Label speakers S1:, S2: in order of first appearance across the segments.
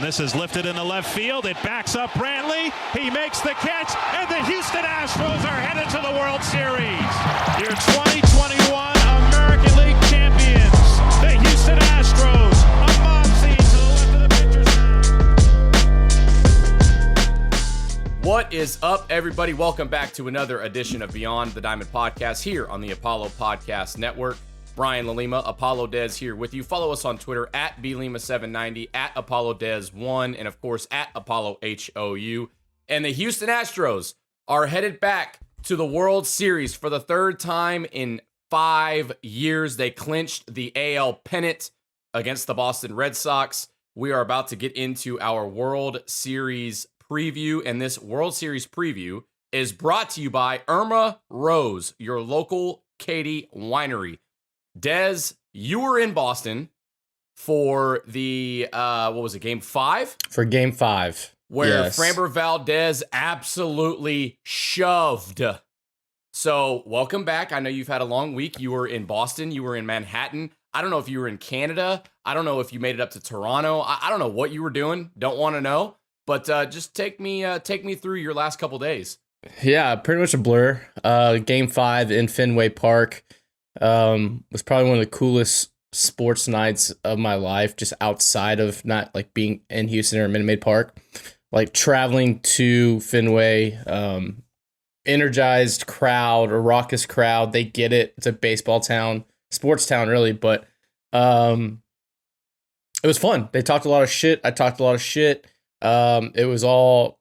S1: this is lifted into left field. It backs up Brantley. He makes the catch, and the Houston Astros are headed to the World Series. Your 2021 American League champions, the Houston Astros. A mob scene to the left of the pitcher's mound.
S2: What is up, everybody? Welcome back to another edition of Beyond the Diamond Podcast here on the Apollo Podcast Network. Brian LaLima, ApolloDez here with you. Follow us on Twitter at BLima790, at ApolloDez1, and of course at ApolloHOU. And the Houston Astros are headed back to the World Series for the third time in 5 years. They clinched the AL pennant against the Boston Red Sox. We are about to get into our World Series preview, and this World Series preview is brought to you by Irma Rose, your local Katy winery. Dez, you were in Boston for the, Game 5?
S3: For Game 5.
S2: Where
S3: yes.
S2: Framber Valdez absolutely shoved. So, welcome back. I know you've had a long week. You were in Boston. You were in Manhattan. I don't know if you were in Canada. I don't know if you made it up to Toronto. I don't know what you were doing. Don't want to know. But just take me through your last couple days.
S3: Yeah, pretty much a blur. Game 5 in Fenway Park. Was probably one of the coolest sports nights of my life, just outside of not like being in Houston or Minute Maid Park. Like traveling to Fenway, energized crowd, a raucous crowd. They get it. It's a baseball town, sports town really, but it was fun. They talked a lot of shit. I talked a lot of shit. It was all,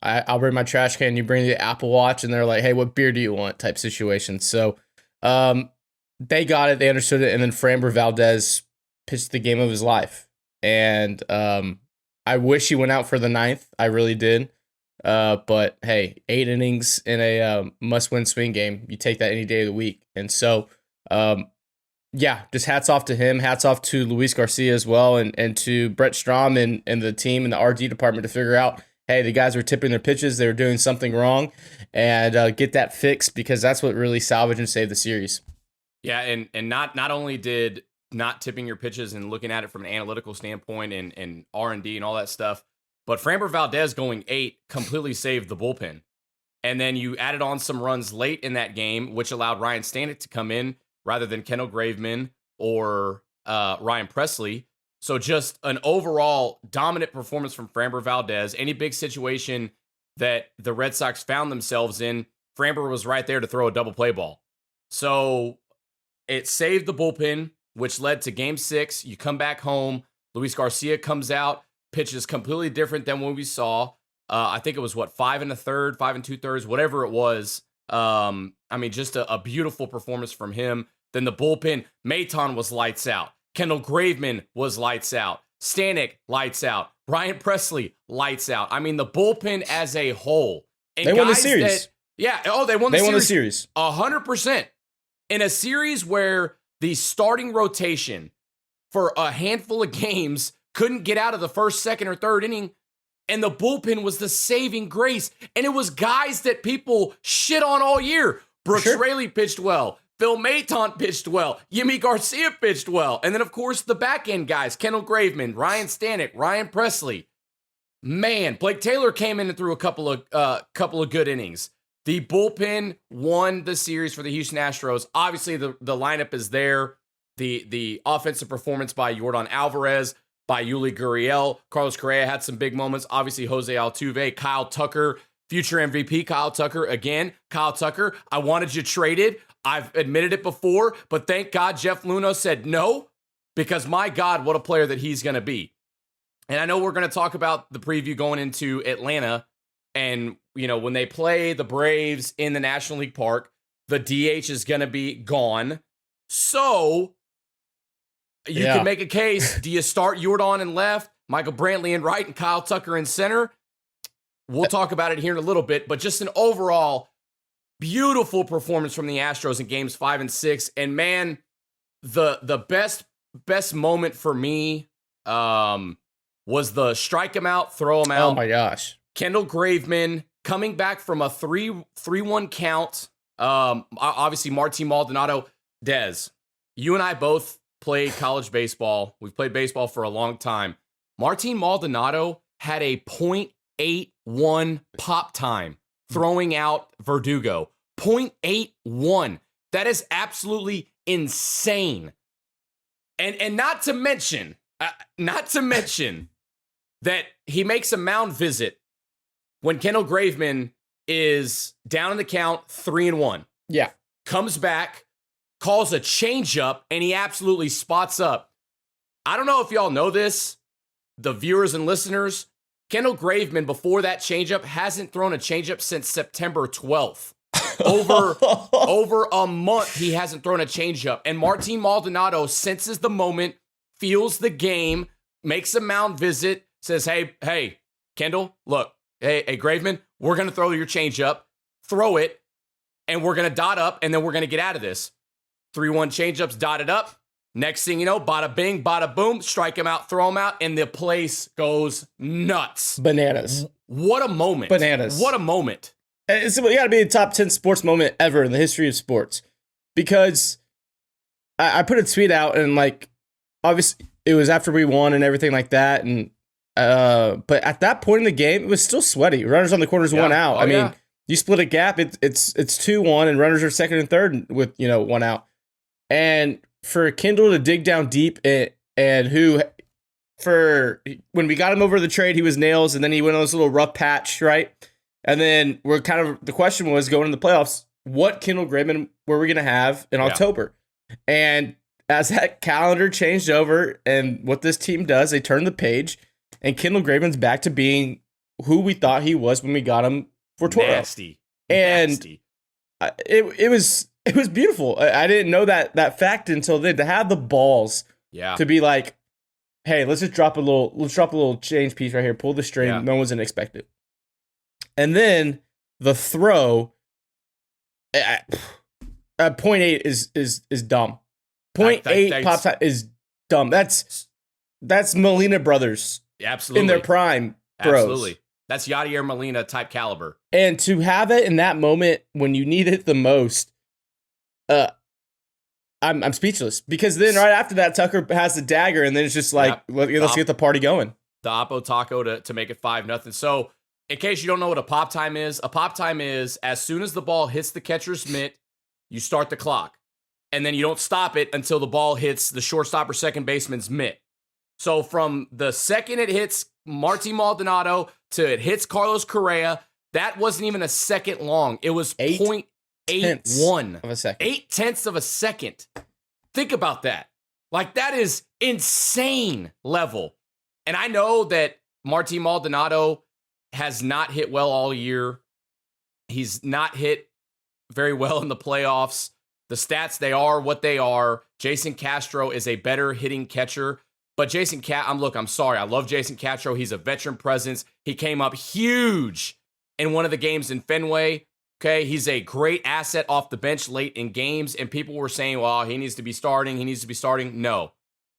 S3: I'll bring my trash can, you bring the Apple Watch, and they're like, hey, what beer do you want type situation. So, they got it, they understood it, and then Framber Valdez pitched the game of his life. And I wish he went out for the 9th. I really did. But hey, 8 innings in a must-win swing game, you take that any day of the week. And so, just hats off to him. Hats off to Luis Garcia as well, and to Brett Strom and the team and the RD department to figure out, hey, the guys were tipping their pitches, they were doing something wrong, and get that fixed, because that's what really salvaged and saved the series.
S2: Yeah, and not only did not tipping your pitches and looking at it from an analytical standpoint and R&D and all that stuff, but Framber Valdez going 8 completely saved the bullpen. And then you added on some runs late in that game, which allowed Ryan Stanek to come in rather than Kendall Graveman or Ryan Presley. So just an overall dominant performance from Framber Valdez. Any big situation that the Red Sox found themselves in, Framber was right there to throw a double play ball. So it saved the bullpen, which led to Game 6. You come back home. Luis Garcia comes out, pitches completely different than what we saw. I think it was, 5 1/3, 5 2/3, whatever it was. Just a beautiful performance from him. Then the bullpen, Maton was lights out. Kendall Graveman was lights out. Stanek, lights out. Ryan Presley, lights out. I mean, the bullpen as a whole. And
S3: they won the series.
S2: They won the series.
S3: They won the series.
S2: 100%. In a series where the starting rotation for a handful of games couldn't get out of the first, second, or third inning, and the bullpen was the saving grace. And it was guys that people shit on all year. Brooks Raley pitched well. Phil Maton pitched well. Yimi Garcia pitched well. And then, of course, the back-end guys, Kendall Graveman, Ryan Stanek, Ryan Presley. Man, Blake Taylor came in and threw a couple of good innings. The bullpen won the series for the Houston Astros. Obviously, the lineup is there. The offensive performance by Yordan Alvarez, by Yuli Gurriel. Carlos Correa had some big moments. Obviously, Jose Altuve, Kyle Tucker, future MVP Kyle Tucker. Again, Kyle Tucker, I wanted you traded. I've admitted it before, but thank God Jeff Luhnow said no, because my God, what a player that he's going to be. And I know we're going to talk about the preview going into Atlanta. And, when they play the Braves in the National League Park, the DH is going to be gone. So you can make a case. Do you start Yordan in left, Michael Brantley in right, and Kyle Tucker in center? We'll talk about it here in a little bit, but just an overall beautiful performance from the Astros in games 5 and 6. And man, the best moment for me was the strike him out, throw him out.
S3: Oh my gosh.
S2: Kendall Graveman coming back from a 3-1 count. Obviously, Marty Maldonado. Dez, you and I both played college baseball. We've played baseball for a long time. Marty Maldonado had a .81 pop time throwing out Verdugo. .81. That is absolutely insane. And not to mention that he makes a mound visit when Kendall Graveman is down in the count 3-1.
S3: Yeah.
S2: Comes back, calls a changeup, and he absolutely spots up. I don't know if y'all know this, the viewers and listeners. Kendall Graveman, before that changeup, hasn't thrown a changeup since September 12th. Over a month, he hasn't thrown a changeup. And Martin Maldonado senses the moment, feels the game, makes a mound visit, says, hey, Kendall, look, hey, Graveman, we're going to throw your changeup, throw it, and we're going to dot up, and then we're going to get out of this. 3-1 changeups dotted up. Next thing you know, bada bing, bada boom, strike him out, throw him out, and the place goes nuts.
S3: Bananas.
S2: What a moment.
S3: Bananas.
S2: What a moment.
S3: It's got to be a top 10 sports moment ever in the history of sports. Because I put a tweet out, and like, obviously, it was after we won and everything like that. And but at that point in the game, it was still sweaty. Runners on the corners, one out. I mean, you split a gap, it's 2-1, and runners are second and third with, one out. And for Kendall to dig down deep and who, for when we got him over the trade, he was nails, and then he went on this little rough patch, right? And then the question was going into the playoffs, what Kendall Graveman were we going to have in October? And as that calendar changed over and what this team does, they turn the page, and Kendall Graveman's back to being who we thought he was when we got him for Toro.
S2: Nasty.
S3: It was beautiful. I didn't know that fact until then. To have the balls, to be like, hey, let's drop a little change piece right here, pull the string. Yeah. No one's gonna expect it. And then the throw at 0.8 is dumb. 0.8 pop time is dumb. That's Molina brothers.
S2: Absolutely.
S3: In their prime throws.
S2: Absolutely. That's Yadier Molina type caliber.
S3: And to have it in that moment when you need it the most, I'm speechless. Because then right after that, Tucker has the dagger, and then it's just like, let's get the party going.
S2: The Oppo Taco to make it 5-0. So, in case you don't know what a pop time is as soon as the ball hits the catcher's mitt, you start the clock. And then you don't stop it until the ball hits the shortstop or second baseman's mitt. So from the second it hits Marty Maldonado to it hits Carlos Correa, that wasn't even a second long. It was 0.81
S3: of a second.
S2: 0.8 of a second. Think about that. Like, that is insane level. And I know that Marty Maldonado has not hit well all year. He's not hit very well in the playoffs. The stats, they are what they are. Jason Castro is a better hitting catcher. But I'm sorry. I love Jason Castro. He's a veteran presence. He came up huge in one of the games in Fenway. Okay, he's a great asset off the bench late in games. And people were saying, well, he needs to be starting. No.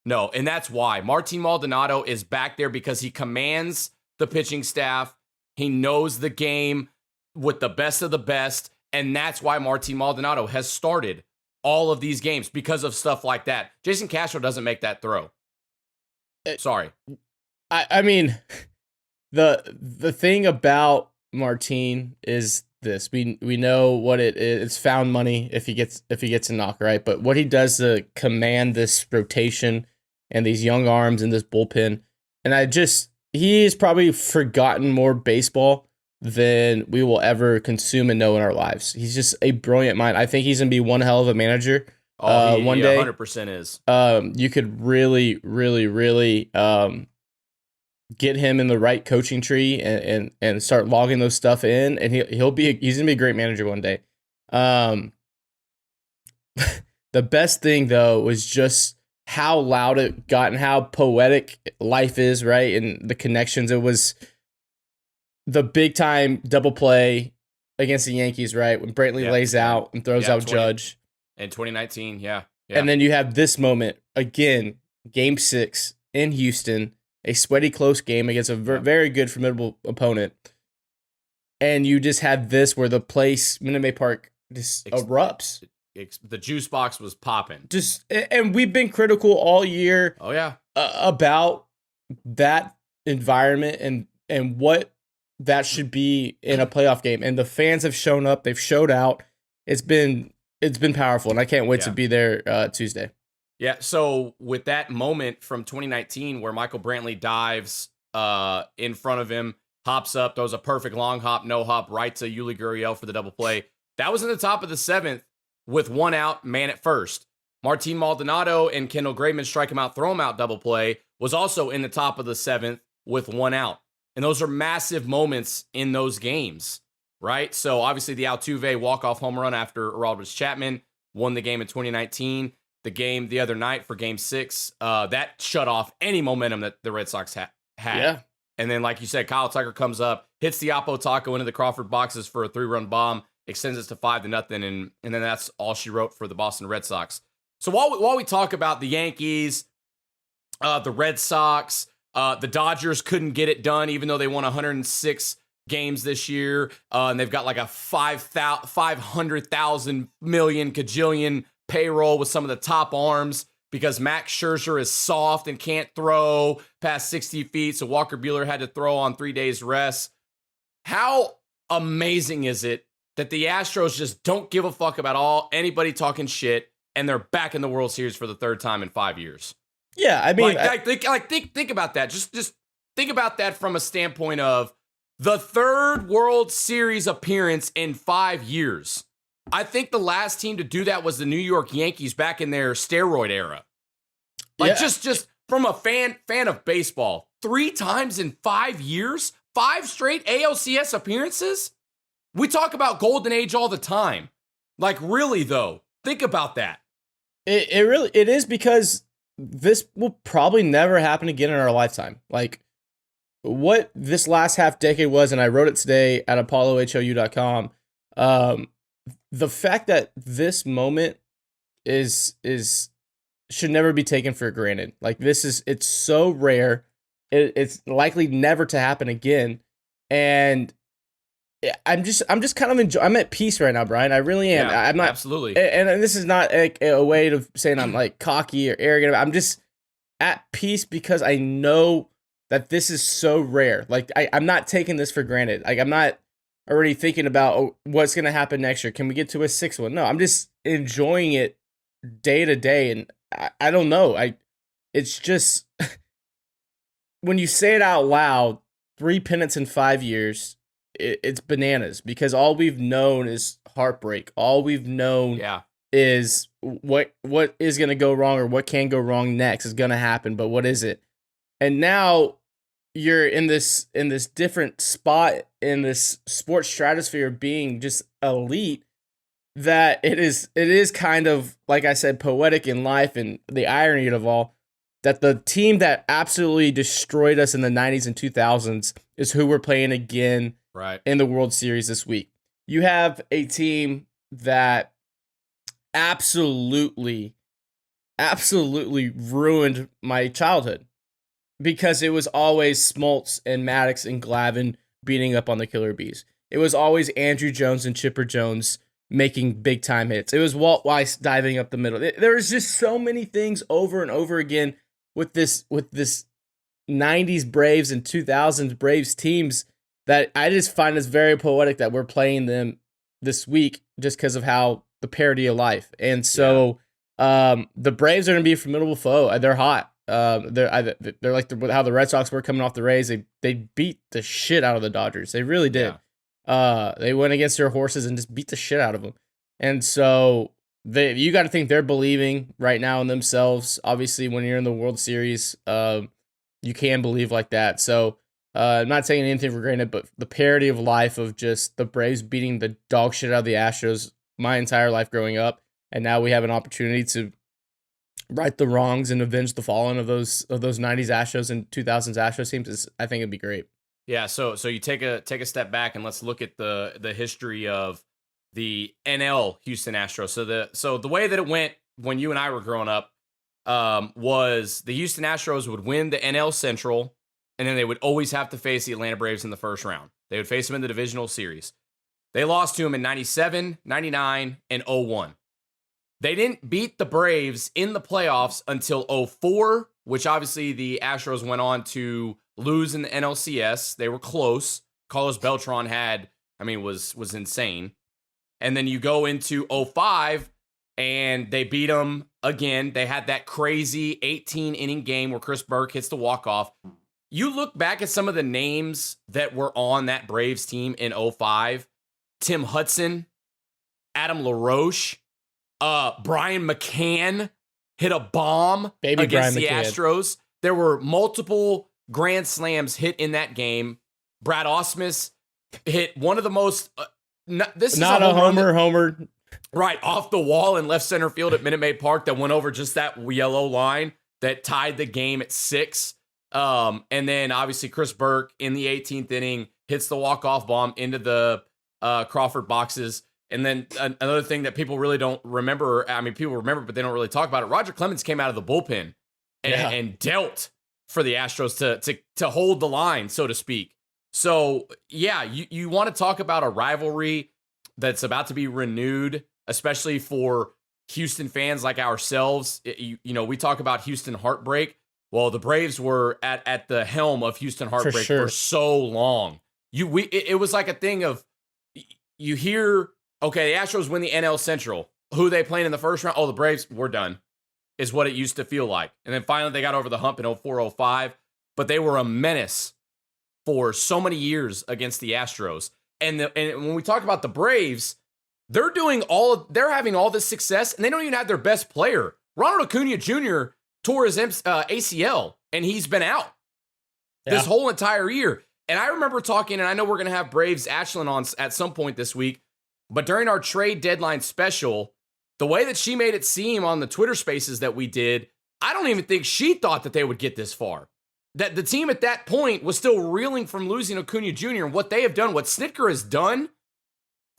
S2: And that's why. Martin Maldonado is back there because he commands the pitching staff. He knows the game with the best of the best. And that's why Martin Maldonado has started all of these games, because of stuff like that. Jason Castro doesn't make that throw. Sorry.
S3: I mean, the thing about Martin is this. We know what it is. It's found money if he gets a knock, right? But what he does to command this rotation and these young arms and this bullpen, and he's probably forgotten more baseball than we will ever consume and know in our lives. He's just a brilliant mind. I think he's going to be one hell of a manager. One day,
S2: 100% is. You
S3: could really, really, really get him in the right coaching tree and start logging those stuff in, and he's going to be a great manager one day. The best thing though was just how loud it got and how poetic life is, right? And the connections. It was the big time double play against the Yankees, right? When Brantley lays out and throws out Judge.
S2: In 2019, yeah.
S3: And then you have this moment, again, Game 6 in Houston, a sweaty, close game against a very good, formidable opponent. And you just had this where the place, Minute Maid Park, just erupts.
S2: The juice box was popping.
S3: And we've been critical all year
S2: about
S3: that environment and what that should be in a playoff game. And the fans have shown up. They've showed out. It's been powerful, and I can't wait to be there Tuesday.
S2: Yeah, so with that moment from 2019 where Michael Brantley dives in front of him, hops up, throws a perfect long hop, no hop, right to Yuli Gurriel for the double play. That was in the top of the 7th with 1 out, man at first. Marty Maldonado and Kendall Graveman strike him out, throw him out, double play, was also in the top of the 7th with 1 out. And those are massive moments in those games, right? So obviously the Altuve walk-off home run after Aroldis Chapman won the game in 2019. The game the other night for Game 6, that shut off any momentum that the Red Sox had.
S3: Yeah.
S2: And then, like you said, Kyle Tucker comes up, hits the Oppo Taco into the Crawford boxes for a 3-run bomb, extends it to 5-0, and then that's all she wrote for the Boston Red Sox. So while we talk about the Yankees, the Red Sox, the Dodgers couldn't get it done, even though they won 106 games this year, and they've got like a 500,000 million kajillion payroll with some of the top arms because Max Scherzer is soft and can't throw past 60 feet, so Walker Buehler had to throw on 3 days rest. How amazing is it that the Astros just don't give a fuck about anybody talking shit, and they're back in the World Series for the 3rd time in 5 years?
S3: Yeah, I mean,
S2: think about that. Just think about that from a standpoint of the 3rd World Series appearance in 5 years. I think the last team to do that was the New York Yankees back in their steroid era. Just from a fan of baseball, 3 times in 5 years, 5 straight ALCS appearances. We talk about Golden Age all the time. Like, really though, think about that.
S3: It is, because this will probably never happen again in our lifetime. Like, what this last half decade was, and I wrote it today at ApolloHOU.com. The fact that this moment is should never be taken for granted. Like, it's so rare. It's likely never to happen again. And I'm just kind of I'm at peace right now, Brian. I really am.
S2: Yeah,
S3: I'm not
S2: absolutely.
S3: And this is not a way of saying I'm like cocky or arrogant. I'm just at peace because I know that this is so rare. Like, I'm not taking this for granted. Like, I'm not already thinking about what's going to happen next year. Can we get to a 6th one? No, I'm just enjoying it day to day. And I don't know. It's just, when you say it out loud, 3 pennants in 5 years, it's bananas, because all we've known is heartbreak. All we've known is what is going to go wrong, or what can go wrong next is going to happen. But what is it? And now you're in this different spot in this sports stratosphere, being just elite, that it is kind of, like I said, poetic in life, and the irony of all, that the team that absolutely destroyed us in the 90s and 2000s is who we're playing again in the World Series this week. You have a team that absolutely ruined my childhood, because it was always Smoltz and Maddox and Glavine beating up on the Killer Bees. It was always Andrew Jones and Chipper Jones making big time hits. It was Walt Weiss diving up the middle. There's just so many things over and over again with this 90s Braves and 2000s Braves teams that I just find it's very poetic that we're playing them this week, just because of how the parody of life. And so the Braves are going to be a formidable foe. They're hot. They're like how the Red Sox were coming off the Rays. They beat the shit out of the Dodgers. They really did. They went against their horses and just beat the shit out of them. And so you got to think they're believing right now in themselves. Obviously, when you're in the World Series, you can believe like that. So I'm not taking anything for granted, but the parody of life of just the Braves beating the dog shit out of the Astros my entire life growing up, and now we have an opportunity to right the wrongs and avenge the fallen of those 90s Astros and 2000s Astros teams. I think it'd be great.
S2: Yeah, so you take a step back and let's look at the history of the NL Houston Astros. So the way that it went when you and I were growing up was the Houston Astros would win the NL Central, and then they would always have to face the Atlanta Braves in the first round. They would face them in the divisional series. They lost to them in 97, 99, and 01. They didn't beat the Braves in the playoffs until 04, which obviously the Astros went on to lose in the NLCS. They were close. Carlos Beltran was insane. And then you go into 05 and they beat them again. They had that crazy 18-inning game where Chris Burke hits the walk-off. You look back at some of the names that were on that Braves team in 05. Tim Hudson, Adam LaRoche, Brian McCann hit a bomb against the Astros. There were multiple grand slams hit in that game. Brad Ausmus hit one of the most... this is
S3: not a homer.
S2: Right, off the wall in left center field at Minute Maid Park that went over just that yellow line that tied the game at 6. And then obviously Chris Burke in the 18th inning hits the walk-off bomb into the Crawford boxes. And then another thing that people really don't remember, people remember, but they don't really talk about it. Roger Clemens came out of the bullpen and dealt for the Astros to hold the line, so to speak. So, yeah, you want to talk about a rivalry that's about to be renewed, especially for Houston fans like ourselves. We talk about Houston heartbreak. Well, the Braves were at the helm of Houston heartbreak for so long. It was like a thing of, you hear, okay, the Astros win the NL Central. Who they playing in the first round? Oh, the Braves, we're done, is what it used to feel like. And then finally they got over the hump in 04, 05. But they were a menace for so many years against the Astros. And when we talk about the Braves, they're having all this success, and they don't even have their best player. Ronald Acuna Jr. tore his ACL, and he's been out this whole entire year. And I remember talking, and I know we're going to have Braves Ashlyn on at some point this week, but during our trade deadline special, the way that she made it seem on the Twitter spaces that we did, I don't even think she thought that they would get this far. That the team at that point was still reeling from losing Acuna Jr. and what they have done, what Snitker has done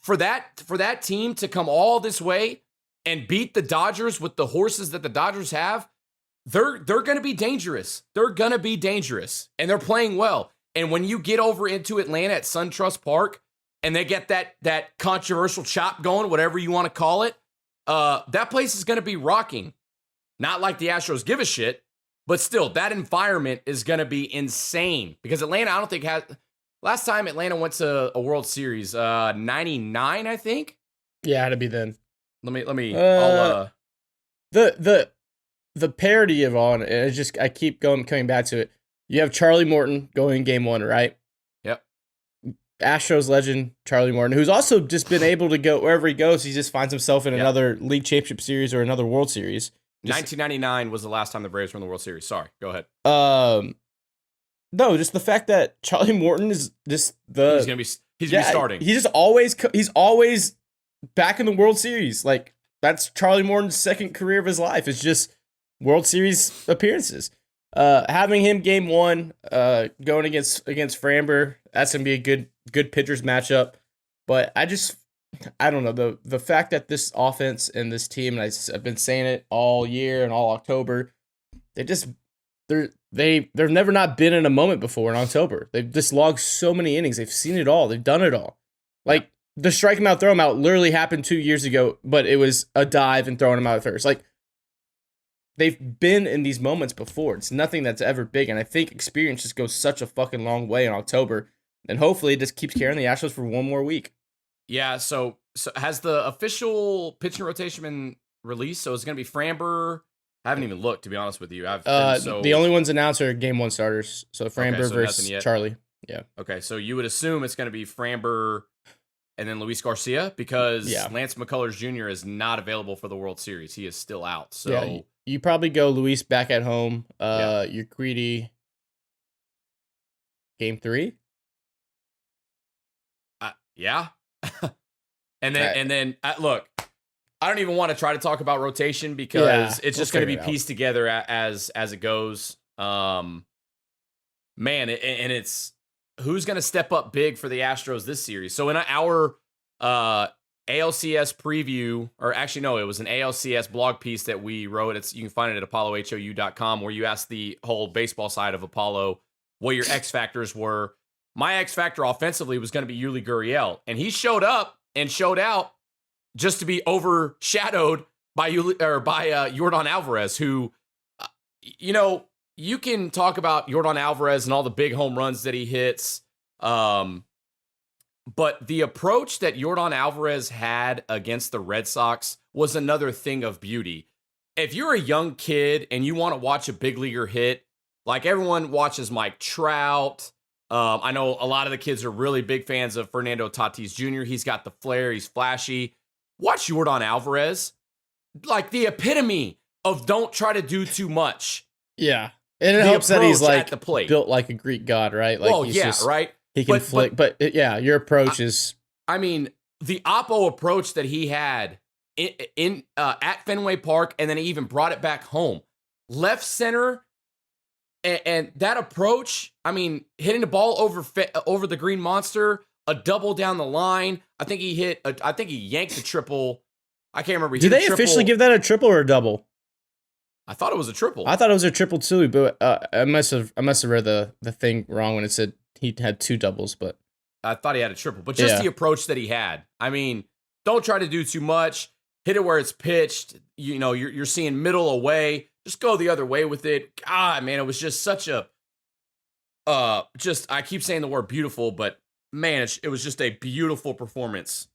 S2: for that team to come all this way and beat the Dodgers with the horses that the Dodgers have, they're going to be dangerous. They're going to be dangerous, and they're playing well. And when you get over into Atlanta at SunTrust Park and they get that controversial chop going, whatever you want to call it, that place is going to be rocking. Not like the Astros give a shit, but still, that environment is going to be insane because Atlanta, I don't think last time Atlanta went to a World Series, 99, I think.
S3: Yeah, it'd be then.
S2: Let me.
S3: The parody of all, and it's just I keep coming back to it. You have Charlie Morton going game 1, right?
S2: Yep.
S3: Astros legend Charlie Morton, who's also just been able to go wherever he goes. He just finds himself in another league championship series or another World Series.
S2: 1999 was the last time the Braves were in the World Series. Sorry, go ahead.
S3: No, just the fact that Charlie Morton is just he's gonna be
S2: starting.
S3: He's always back in the World Series. Like that's Charlie Morton's second career of his life. It's just World Series appearances. Having him game 1, going against Framber, that's gonna be a good pitchers matchup. But I don't know, the fact that this offense and this team, and I've been saying it all year and all October, they've never not been in a moment before in October. They've just logged so many innings. They've seen it all. They've done it all. Like the strike him out, throw him out literally happened 2 years ago, but it was a dive and throwing him out at first. Like they've been in these moments before. It's nothing that's ever big, and I think experience just goes such a fucking long way in October, and hopefully it just keeps carrying the Astros for one more week. Yeah,
S2: so has the official pitching rotation been released? So it's going to be Framber. I haven't even looked, to be honest with you.
S3: The only ones announced are game 1 starters. So Framber versus Charlie. Yeah.
S2: Okay, so you would assume it's going to be Framber and then Luis Garcia because Lance McCullers Jr. is not available for the World Series. He is still out. So
S3: you probably go Luis back at home. You're greedy. Game 3.
S2: Yeah. and then look, I don't even want to try to talk about rotation because it's just going to be pieced together as it goes. Man, and it's who's going to step up big for the Astros this series. So in our ALCS preview, or actually no, it was an ALCS blog piece that we wrote. You can find it at ApolloHOU.com, where you asked the whole baseball side of Apollo what your X factors were. My X factor offensively was going to be Yuli Gurriel, and he showed up and showed out just to be overshadowed by Yordan Alvarez, who, you can talk about Yordan Alvarez and all the big home runs that he hits. But the approach that Yordan Alvarez had against the Red Sox was another thing of beauty. If you're a young kid and you want to watch a big leaguer hit, like everyone watches Mike Trout. I know a lot of the kids are really big fans of Fernando Tatis Jr. He's got the flair. He's flashy. Watch Yordan Alvarez. Like the epitome of don't try to do too much.
S3: Yeah. And it helps that he's like
S2: the plate.
S3: built like a Greek god, right? Like he's just,
S2: right.
S3: He can flick. But your approach is.
S2: I mean, the Oppo approach that he had in at Fenway Park, and then he even brought it back home. Left center. And that approach, I mean, hitting the ball over the Green Monster, a double down the line. I think he yanked the triple. I can't remember.
S3: Did they officially give that a triple or a double?
S2: I thought it was a triple.
S3: I thought it was a triple too, but I must have read the thing wrong when it said he had 2 doubles. But
S2: I thought he had a triple. But just the approach that he had. I mean, don't try to do too much. Hit it where it's pitched. You know, you're seeing middle away. Just go the other way with it. God, man, it was just such a, I keep saying the word beautiful, but man, it was just a beautiful performance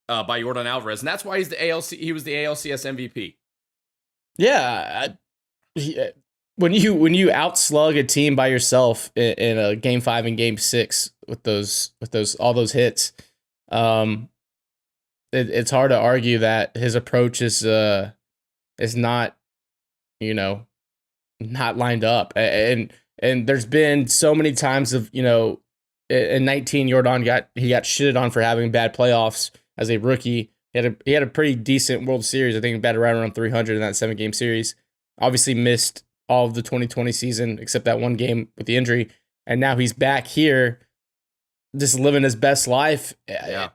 S2: by Yordan Alvarez. And that's why he was the ALCS MVP.
S3: Yeah. When you outslug a team by yourself in a game 5 and game 6 with all those hits, it's hard to argue that his approach is not, not lined up. And there's been so many times of, in 19, Yordan got shitted on for having bad playoffs as a rookie. He had a pretty decent World Series. I think he batted right around 300 in that 7-game series. Obviously missed all of the 2020 season except that one game with the injury. And now he's back here just living his best life.
S2: Yeah.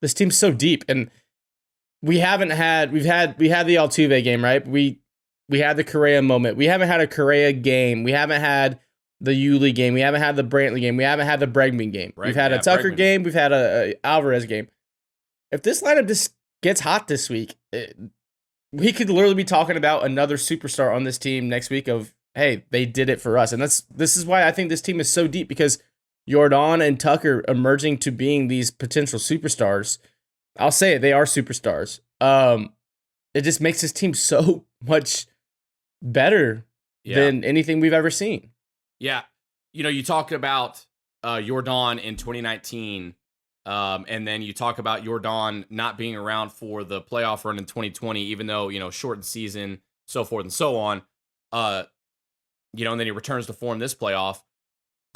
S3: This team's so deep, and we had the Altuve game, right? We had the Correa moment. We haven't had a Correa game. We haven't had the Yuli game. We haven't had the Brantley game. We haven't had the Bregman game. We've had a Tucker game. We've had a Alvarez game. If this lineup just gets hot this week, we could literally be talking about another superstar on this team next week of, hey, they did it for us. And this is why I think this team is so deep, because Yordan and Tucker emerging to being these potential superstars. I'll say it, they are superstars. It just makes this team so much better than anything we've ever seen.
S2: Yeah. You talked about Yordan in 2019, and then you talk about Yordan not being around for the playoff run in 2020, even though, shortened season, so forth and so on. And then he returns to form this playoff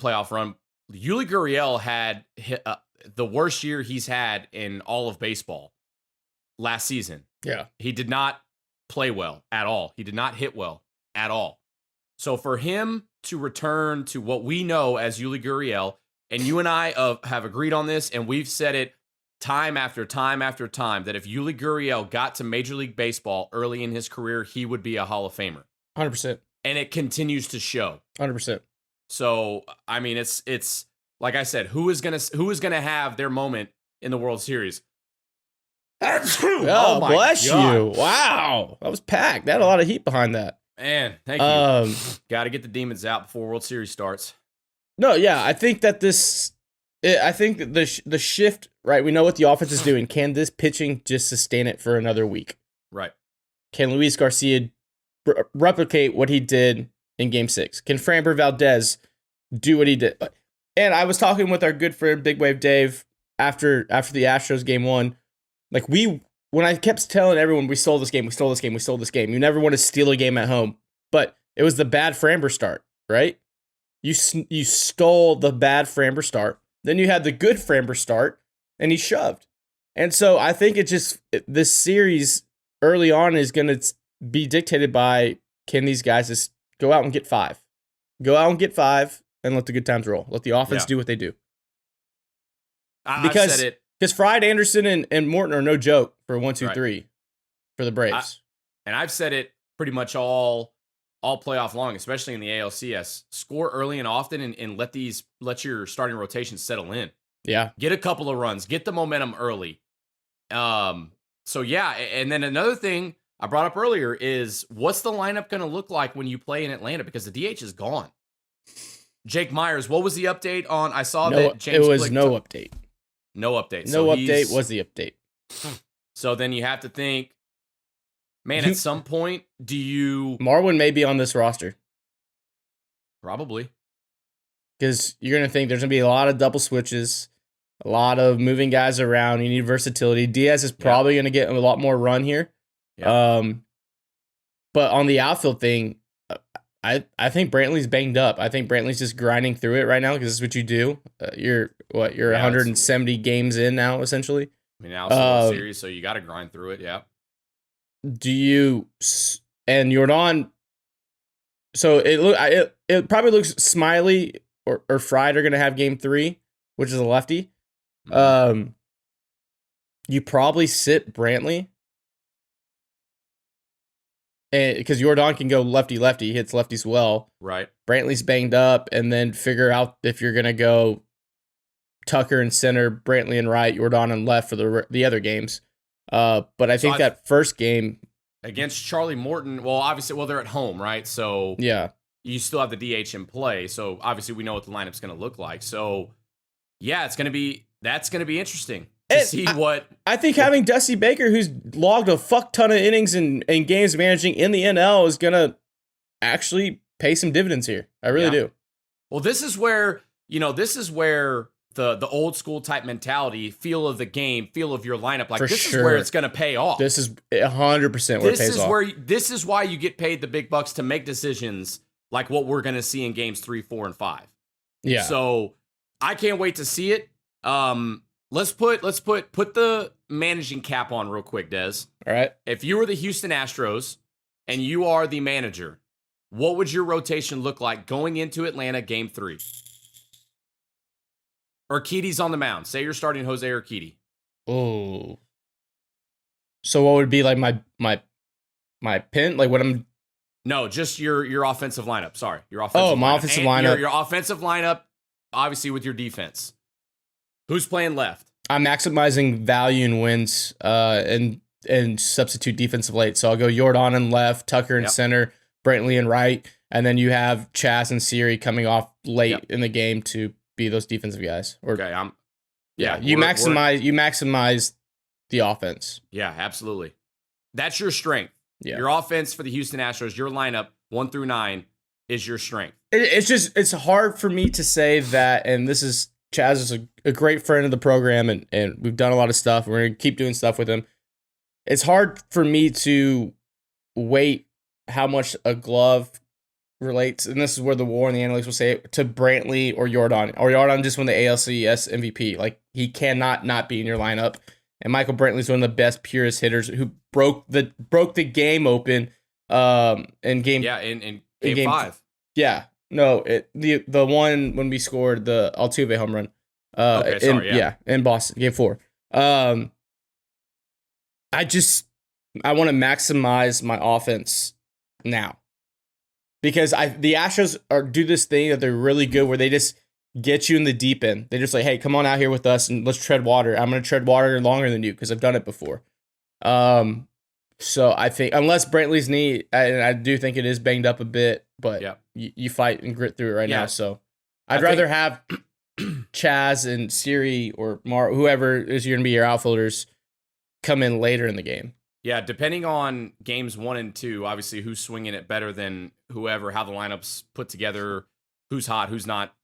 S2: run. Yuli Gurriel had the worst year he's had in all of baseball last season.
S3: Yeah.
S2: He did not play well at all. He did not hit well at all. So for him to return to what we know as Yuli Gurriel, and you and I have agreed on this, and we've said it time after time after time, that if Yuli Gurriel got to Major League Baseball early in his career, he would be a Hall of Famer.
S3: 100%.
S2: And it continues to show.
S3: 100%.
S2: So, I mean, it's like I said, who is gonna have their moment in the World Series?
S3: Oh, bless you! Wow, that was packed. That had a lot of heat behind that.
S2: Man, thank you. Got to get the demons out before World Series starts.
S3: No, yeah, I think that the shift, right? We know what the offense is doing. Can this pitching just sustain it for another week?
S2: Right.
S3: Can Luis Garcia replicate what he did in Game 6? Can Framber Valdez do what he did? And I was talking with our good friend Big Wave Dave after the Astros Game 1. Like, when I kept telling everyone we stole this game. You never want to steal a game at home. But it was the bad Framber start, right? You stole the bad Framber start. Then you had the good Framber start, and he shoved. And so I think this series early on is going to be dictated by, can these guys just go out and get 5? Go out and get 5 and let the good times roll. Let the offense do what they do.
S2: I've said it.
S3: Because Fried, Anderson, and Morton are no joke for 1, 2, 3 for the Braves.
S2: And I've said it pretty much all playoff long, especially in the ALCS. Score early and often, and let your starting rotation settle in.
S3: Yeah.
S2: Get a couple of runs. Get the momentum early. So yeah, and then another thing I brought up earlier is what's the lineup going to look like when you play in Atlanta? Because the DH is gone. Jake Myers, what was the update on? I saw that James
S3: It was
S2: Click
S3: no update.
S2: No update.
S3: No update was the update.
S2: So then you have to think, man, at some point, do you...
S3: Marwin may be on this roster.
S2: Probably.
S3: Because you're going to think there's going to be a lot of double switches, a lot of moving guys around. You need versatility. Diaz is probably going to get a lot more run here.
S2: Yeah.
S3: But on the outfield thing, I think Brantley's banged up. I think Brantley's just grinding through it right now because this is what you do. You're 170 games in now, essentially.
S2: I mean, now it's a World Series, so you got to grind through it, yeah.
S3: Do you... And Jordan... So it probably looks Smiley or Fried are going to have game 3, which is a lefty.
S2: Mm-hmm.
S3: You probably sit Brantley. Because Jordan can go lefty-lefty, hits lefties well.
S2: Right.
S3: Brantley's banged up, and then figure out if you're going to go Tucker in center, Brantley in right, Jordan in left for the other games. But I think that first game...
S2: Against Charlie Morton, well, obviously, they're at home, right? So
S3: yeah,
S2: you still have the DH in play. So obviously, we know what the lineup's going to look like. So yeah, that's going to be interesting to see what.
S3: I think having Dusty Baker, who's logged a fuck ton of innings and games managing in the NL, is going to actually pay some dividends here. I really do.
S2: Well, this is where the old school type mentality, feel of the game, feel of your lineup, like this is where it's going to pay off.
S3: This is 100% where it pays off.
S2: This is why you get paid the big bucks to make decisions like what we're going to see in games 3, 4, and 5.
S3: Yeah.
S2: So I can't wait to see it. Let's put the managing cap on real quick, Dez.
S3: All right.
S2: If you were the Houston Astros and you are the manager, what would your rotation look like going into Atlanta game 3? Urquidy's on the mound. Say you're starting Jose Urquidy.
S3: Oh. So what would be like my pin? Like what I'm...
S2: No, just your offensive lineup. Sorry, your offensive lineup.
S3: Oh, my offensive lineup.
S2: Your offensive lineup, obviously with your defense. Who's playing left?
S3: I'm maximizing value and wins and substitute defensive late. So I'll go Jordan in left, Tucker in center, Brantley in right, and then you have Chaz and Siri coming off late in the game to be those defensive guys. You maximize the offense.
S2: Yeah, absolutely. That's your strength.
S3: Yeah.
S2: Your offense for the Houston Astros, your lineup 1 through 9 is your strength.
S3: It's hard for me to say that, and this is Chaz is a great friend of the program, and we've done a lot of stuff. We're gonna keep doing stuff with him. It's hard for me to weight how much a glove relates, and this is where the war and the analytics will say it, to Brantley or Jordan just won the ALCS MVP. Like, he cannot not be in your lineup. And Michael Brantley's one of the best, purest hitters who broke the game open in game.
S2: Yeah, in game 5.
S3: Yeah, no, the one when we scored the Altuve home run. In Boston, game 4. I want to maximize my offense now. Because the Astros do this thing that they're really good where they just get you in the deep end. They just like, hey, come on out here with us and let's tread water. I'm going to tread water longer than you because I've done it before. So I think unless Brantley's knee, and I do think it is banged up a bit, but you fight and grit through it right now. So I'd rather have Chaz and Siri or whoever is going to be your outfielders come in later in the game.
S2: Yeah, depending on games 1 and 2, obviously who's swinging it better than whoever, how the lineup's put together, who's hot, who's not,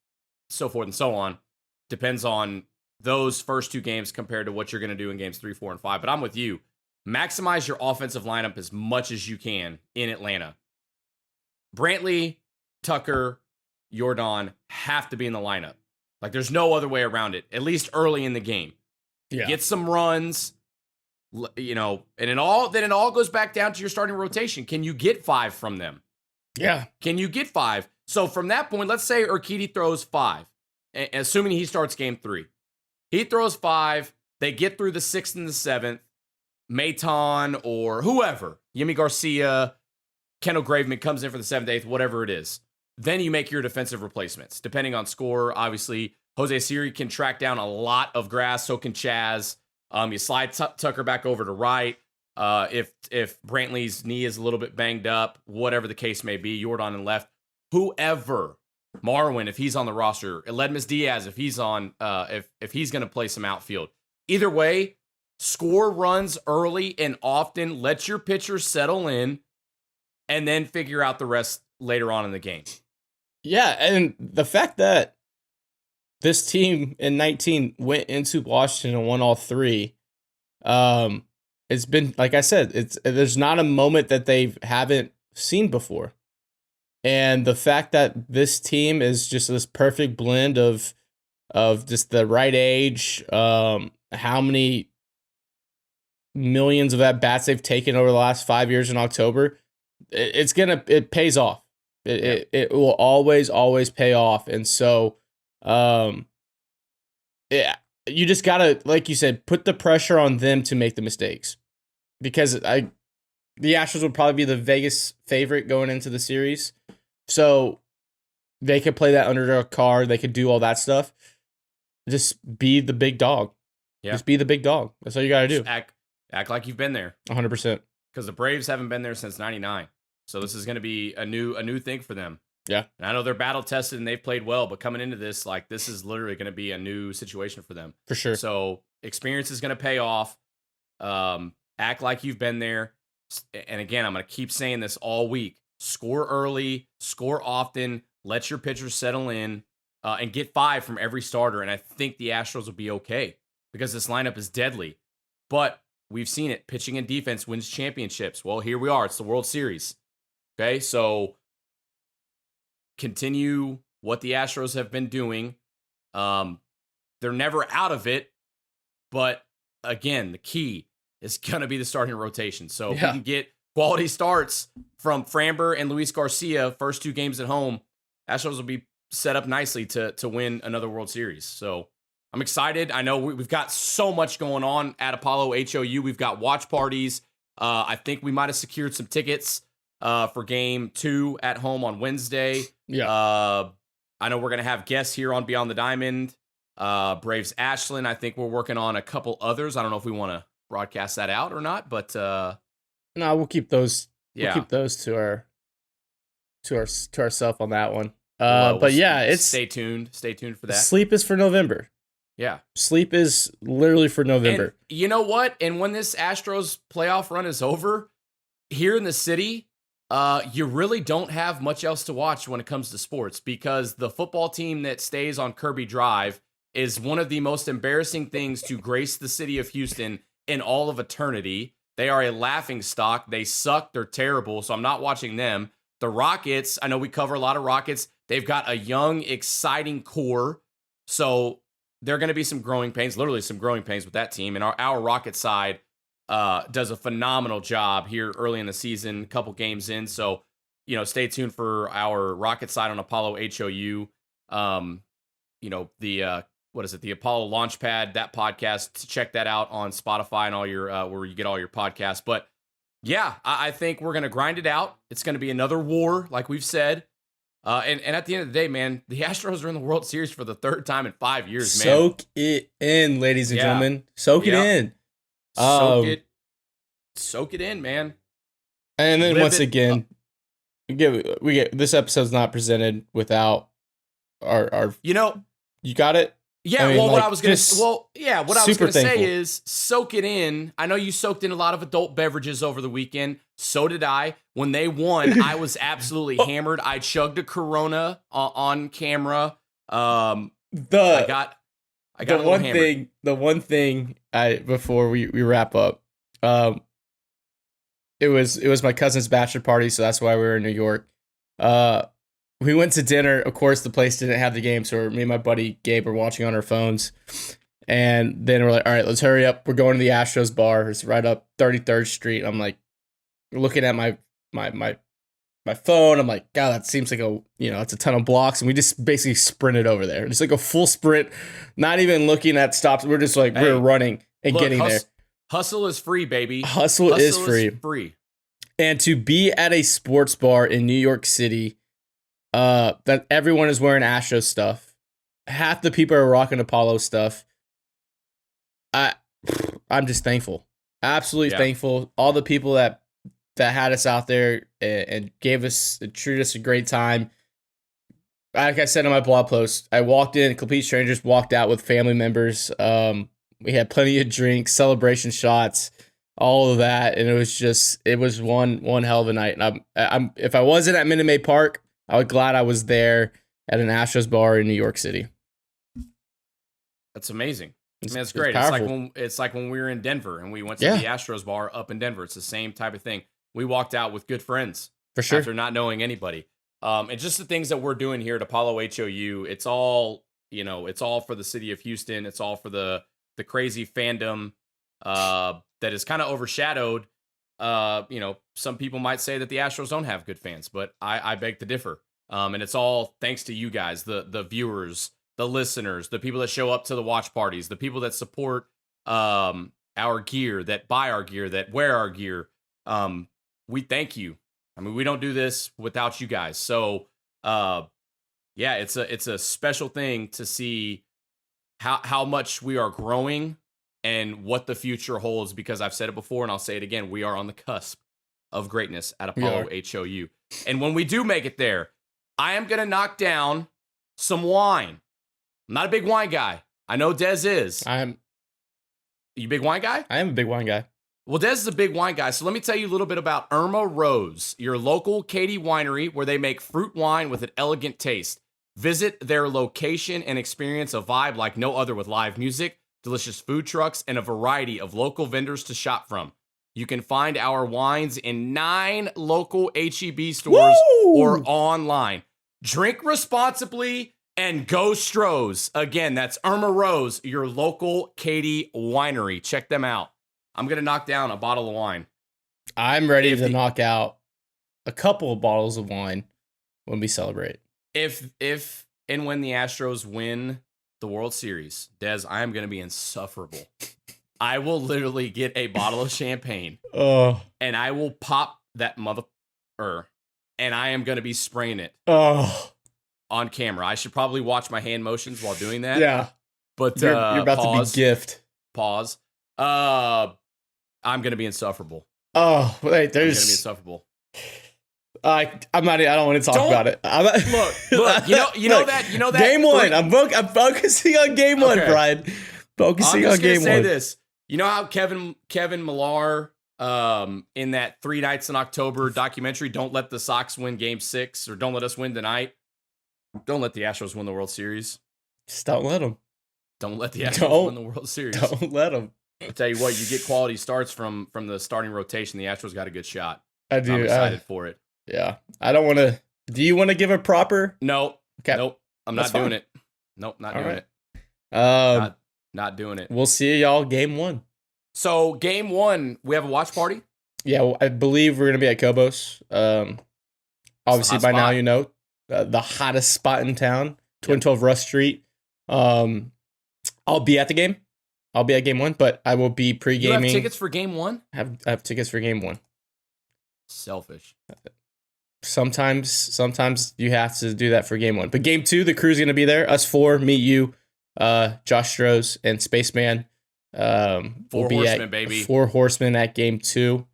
S2: so forth and so on, depends on those first 2 games compared to what you're going to do in games 3, 4, and 5. But I'm with you. Maximize your offensive lineup as much as you can in Atlanta. Brantley, Tucker, Jordan have to be in the lineup. Like, there's no other way around it, at least early in the game.
S3: Yeah.
S2: Get some runs. And it all goes back down to your starting rotation. Can you get 5 from them?
S3: Yeah.
S2: Can you get 5? So from that point, let's say Urquidy throws 5, assuming he starts game 3. He throws 5. They get through the 6th and the 7th. Maton or whoever, Yimi Garcia, Kendall Graveman comes in for the 7th, 8th, whatever it is. Then you make your defensive replacements. Depending on score, obviously, Jose Siri can track down a lot of grass, so can Chaz. You slide Tucker back over to right. If Brantley's knee is a little bit banged up, whatever the case may be, Jordan in left, whoever, Marwin if he's on the roster, Ledmus Diaz if he's on, if he's going to play some outfield. Either way, score runs early and often. Let your pitchers settle in, and then figure out the rest later on in the game.
S3: Yeah, and the fact that this team in 19 went into Washington and won all three, it's been, like I said, there's not a moment that they haven't seen before. And the fact that this team is just this perfect blend of just the right age, how many millions of at bats they've taken over the last 5 years in October, it pays off. It will always pay off. And so, yeah, you just gotta, like you said, put the pressure on them to make the mistakes, because the Astros would probably be the Vegas favorite going into the series. So they could play that underdog card. They could do all that stuff. Just be the big dog.
S2: Yeah.
S3: Just be the big dog. That's all you got to do.
S2: Act like you've been there.
S3: 100%.
S2: Because the Braves haven't been there since '99. So this is going to be a new thing for them.
S3: Yeah.
S2: And I know they're battle tested and they've played well, but coming into this, like, this is literally going to be a new situation for them.
S3: For sure.
S2: So experience is going to pay off. Act like you've been there. And again, I'm going to keep saying this all week. Score early, score often, let your pitchers settle in, and get 5 from every starter. And I think the Astros will be okay because this lineup is deadly. But we've seen it. Pitching and defense wins championships. Well, here we are. It's the World Series. Okay, so continue what the Astros have been doing. They're never out of it. But again, the key is going to be the starting rotation. So if we can get quality starts from Framber and Luis Garcia, first 2 games at home, Astros will be set up nicely to win another World Series. So I'm excited. I know we've got so much going on at Apollo HOU. We've got watch parties. I think we might have secured some tickets for game 2 at home on Wednesday.
S3: Yeah.
S2: I know we're going to have guests here on Beyond the Diamond. Braves Ashland. I think we're working on a couple others. I don't know if we want to broadcast that out or not, but
S3: no, we'll keep those.
S2: Yeah.
S3: We'll keep those to ourselves on that one. But yeah, it's
S2: stay tuned for that.
S3: Sleep is for November.
S2: Yeah.
S3: Sleep is literally for November.
S2: And you know what? And when this Astros playoff run is over, here in the city, you really don't have much else to watch when it comes to sports, because the football team that stays on Kirby Drive is one of the most embarrassing things to grace the city of Houston in all of eternity. They are a laughing stock. They suck. They're terrible. So I'm not watching them. The Rockets, I know we cover a lot of Rockets. They've got a young, exciting core. So there are going to be some growing pains, literally some growing pains with that team. And our Rocket side does a phenomenal job here early in the season, a couple games in. So, stay tuned for our Rocket side on Apollo HOU. The Apollo Launchpad, that podcast, check that out on Spotify and all your, where you get all your podcasts. But yeah, I think we're going to grind it out. It's going to be another war, like we've said. And at the end of the day, man, the Astros are in the World Series for the 3rd time in 5 years, man.
S3: Soak it in, ladies and gentlemen. Soak it in.
S2: Soak it in, man.
S3: And then once again, we get this episode's not presented without our you got it?
S2: Yeah, what I was going to say is soak it in. I know you soaked in a lot of adult beverages over the weekend. So did I. When they won, I was absolutely hammered. I chugged a Corona on camera. I got a little hammered.
S3: The one thing before we wrap up, it was my cousin's bachelor party, so that's why we were in New York. We went to dinner. Of course, the place didn't have the game, so me and my buddy Gabe were watching on our phones. And then we're like, all right, let's hurry up. We're going to the Astros bar. It's right up 33rd Street. I'm like, looking at my phone. I'm like, God, that seems like it's a ton of blocks. And we just basically sprinted over there. Just like a full sprint, not even looking at stops. We're just like, we're running and getting there.
S2: Hustle is free, baby.
S3: Hustle is free. And to be at a sports bar in New York City, that everyone is wearing Astros stuff. Half the people are rocking Apollo stuff. I'm just thankful. Absolutely thankful. All the people that had us out there and treated us a great time. Like I said in my blog post, I walked in, complete strangers, walked out with family members. We had plenty of drinks, celebration shots, all of that, and it was one hell of a night. And I'm if I wasn't at Minute Maid Park, I was glad I was there at an Astros bar in New York City.
S2: That's amazing. That's great. It's like when we were in Denver and we went to the Astros bar up in Denver. It's the same type of thing. We walked out with good friends
S3: for sure
S2: after not knowing anybody. And just the things that we're doing here at Apollo HOU, it's all for the city of Houston. It's all for the crazy fandom that is kind of overshadowed. Some people might say that the Astros don't have good fans, but I beg to differ. And it's all thanks to you guys, the viewers, the listeners, the people that show up to the watch parties, the people that support our gear, that buy our gear, that wear our gear. We thank you. I mean, we don't do this without you guys. So, it's a special thing to see how much we are growing and what the future holds, because I've said it before and I'll say it again. We are on the cusp of greatness at Apollo HOU. And when we do make it there, I am going to knock down some wine. I'm not a big wine guy. I know Dez is. You a big wine guy?
S3: I am a big wine guy.
S2: Well, Dez is a big wine guy, so let me tell you a little bit about Irma Rose, your local Katy winery where they make fruit wine with an elegant taste. Visit their location and experience a vibe like no other with live music, delicious food trucks, and a variety of local vendors to shop from. You can find our wines in 9 local HEB stores or online. Drink responsibly and go Stros. Again, that's Irma Rose, your local Katy winery. Check them out. I'm going to knock down a bottle of wine.
S3: I'm ready to knock out a couple of bottles of wine when we celebrate.
S2: If and when the Astros win the World Series, Dez, I am going to be insufferable. I will literally get a bottle of champagne and I will pop that and I am going to be spraying it on camera. I should probably watch my hand motions while doing that.
S3: Yeah.
S2: But
S3: you're about to be gift.
S2: Pause. I'm gonna be insufferable.
S3: Oh, wait,
S2: I'm gonna be insufferable.
S3: I don't want to talk about it.
S2: Look. You know that
S3: game one. I'm focusing on game one, Brian. Focusing on game one.
S2: Say this. You know how Kevin Millar, in that 3 Nights in October documentary, Don't Let the Sox Win Game 6, or Don't Let Us Win Tonight. Don't let the Astros win the World Series.
S3: Just don't let them.
S2: Don't let the Astros win the World Series.
S3: Don't let them.
S2: I'll tell you what, you get quality starts from the starting rotation. The Astros got a good shot.
S3: I do.
S2: I'm excited for it.
S3: Yeah. I don't want to. Do you want to give a proper?
S2: No.
S3: Okay.
S2: Nope. I'm not doing it. Nope. Not doing it. Not doing it.
S3: We'll see y'all game 1.
S2: So game 1, we have a watch party?
S3: Yeah. Well, I believe we're going to be at Cobos. Obviously by now, you know, the hottest spot in town, 12 Rush Street. I'll be at the game. I'll be at game 1, but I will be pre-gaming.
S2: You have tickets for game 1?
S3: I have tickets for game 1.
S2: Selfish.
S3: Sometimes you have to do that for game 1. But game 2, the crew's going to be there. Us 4, me, you, Josh Stros, and Spaceman.
S2: 4 horsemen, baby.
S3: 4 horsemen at game 2.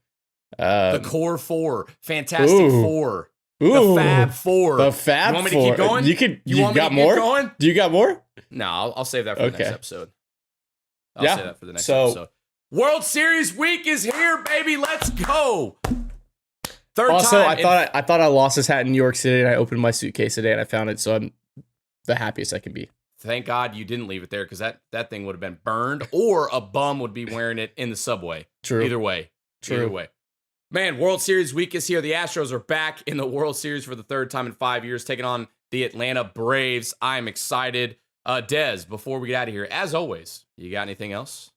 S2: The core 4. Fantastic 4. The Fab 4.
S3: The Fab 4.
S2: You want me to keep going?
S3: You got more? Do you got more?
S2: No, I'll save that for the next episode. I'll say that for the next episode. World Series week is here, baby. Let's go. I thought I lost this hat in New York City, and I opened my suitcase today, and I found it, so I'm the happiest I can be. Thank God you didn't leave it there, because that thing would have been burned, or a bum would be wearing it in the subway.
S3: True.
S2: Either way. Man, World Series week is here. The Astros are back in the World Series for the 3rd time in 5 years, taking on the Atlanta Braves. I'm excited. Dez, before we get out of here, as always, you got anything else?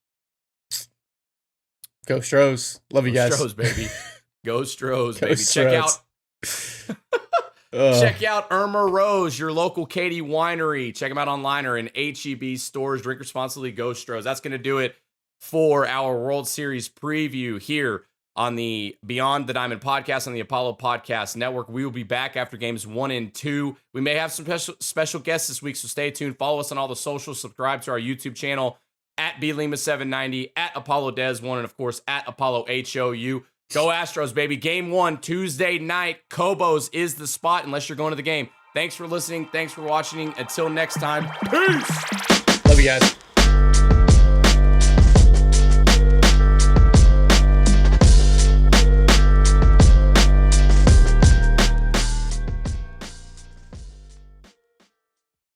S3: Go Stros. Love you guys.
S2: Go Stros, baby. Go Stros, baby. Check out Irma Rose, your local Katy winery. Check them out online or in HEB stores. Drink responsibly. Go Stros. That's going to do it for our World Series preview here on the Beyond the Diamond podcast on the Apollo Podcast Network. We will be back after games 1 and 2. We may have some special guests this week, so stay tuned. Follow us on all the socials. Subscribe to our YouTube channel at BLima790, at ApolloDez1, and of course at ApolloHOU. Go Astros, baby. Game 1, Tuesday night. Cobos is the spot unless you're going to the game. Thanks for listening. Thanks for watching. Until next time, peace.
S3: Love you guys.